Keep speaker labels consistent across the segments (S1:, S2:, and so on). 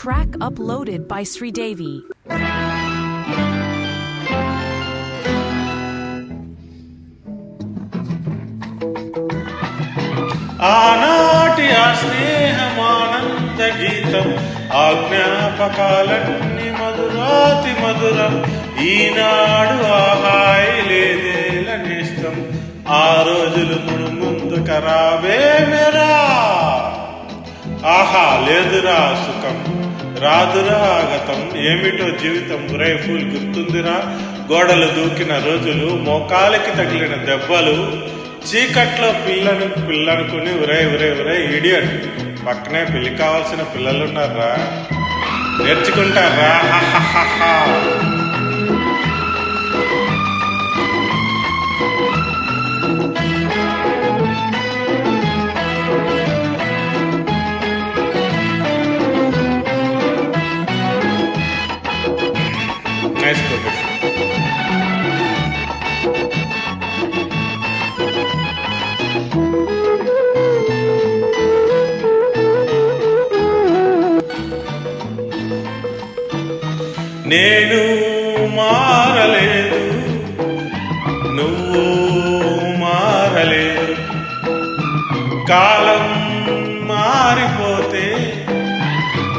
S1: track uploaded by Sridevi.
S2: ఆనాటి ఆ స్నేహమానంద గీతం ఆజ్ఞాపకాలన్నీ మధురాతి మధురం. ఈనాడు ఆహాయి లేదేల నేస్తం. ఆ రోజులు ముందు ఖరాబేమెరా. ఆహా లేదురా సుఖం, రాదురా గతం. ఏమిటో జీవితం బురై ఫూల్ గుర్తుందిరా. గోడలు దూకిన రోజులు, మోకాలికి తగిలిన దెబ్బలు, చీకట్లో పిల్లనుకుని ఉరై ఇడియట్. పక్కనే పెళ్లి కావాల్సిన పిల్లలున్నారా, నేర్చుకుంటారా? Nice quotation. నేను మారలేదు, నువ్వు మారలేదు. కాలం మారిపోతే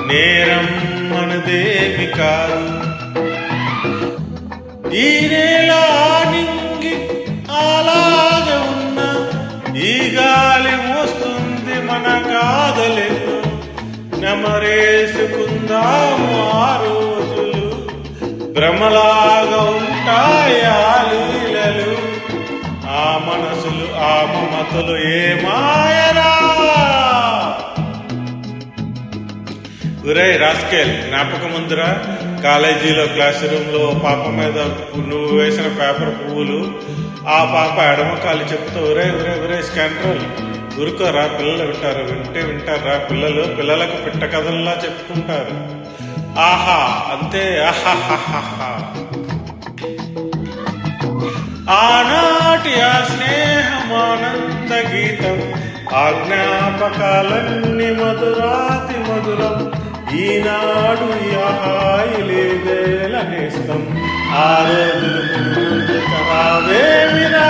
S2: నేరం మనదేమి కాదు. ఈ నేల నింగి అలాగే ఉన్న, ఈ గాలి మోస్తుంది మన కాదలేదు. నెమరేసుకుందాము ఆ రోజులు, భ్రమలాగా ఉంటాయి ఆ లీలలు. ఆ మనసులు ఆ మమతలు ఏ మాయరా. ఒరే రాస్కేల్, జ్ఞాపకం ఉందిరా? కాలేజీలో క్లాస్ రూమ్ లో పాప మీద నువ్వు వేసిన పేపర్ పువ్వులు, ఆ పాప ఎడమ కాలి చెప్తూ ఒరే ఒరే ఒరే స్కాండ్రల్ ఊరుకోరా, పిల్లలు వింటారా. పిల్లలకు పిట్ట కథల్లా చెప్పుకుంటారు. ఆహా అంతే. ఆహాహాహా. ఆనాటి ఆ స్నేహమానంద గీతం ఆజ్ఞాపకాలన్నీ మధురాతి మధురం. ఈనాడు హాయి లేదేల నేస్తం. ఆ రోజులు ఖరాబేమిరా.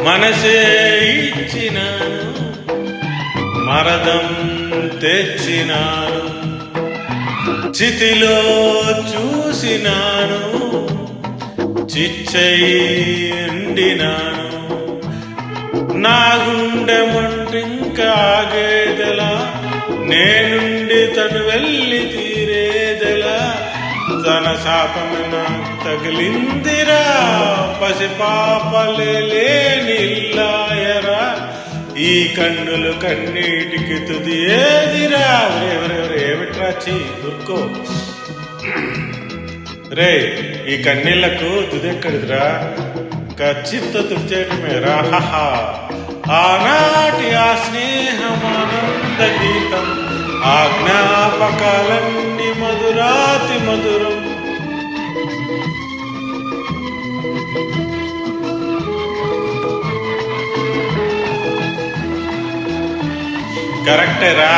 S2: మనసే ఇచ్చినాను, మరదం తెచ్చినాను, చితిలో చూసినాను, చిచ్చయిండినాను. నా గుండె మంటింకాగేదెలా, నేనుండి తను వెళ్ళి తీరేదెలా. తన శాపమే నాకు తగిలిందిరా, పసిపాపలే లేనిల్లాయరా. ఈ కన్నులు కన్నీటికి తుది ఏదిరా. ఏమిట్రా చీ దుర్కో రే. ఈ కన్నీళ్లకు తుదెక్కడిదిరా, ఖచ్చితంతో తుడిచేయటమే రా. ఆనాటి ఆ స్నేహమానంద గీతం ఆజ్ఞాపకాలన్నీ మధురాతి మధురం. కరెక్టే రా.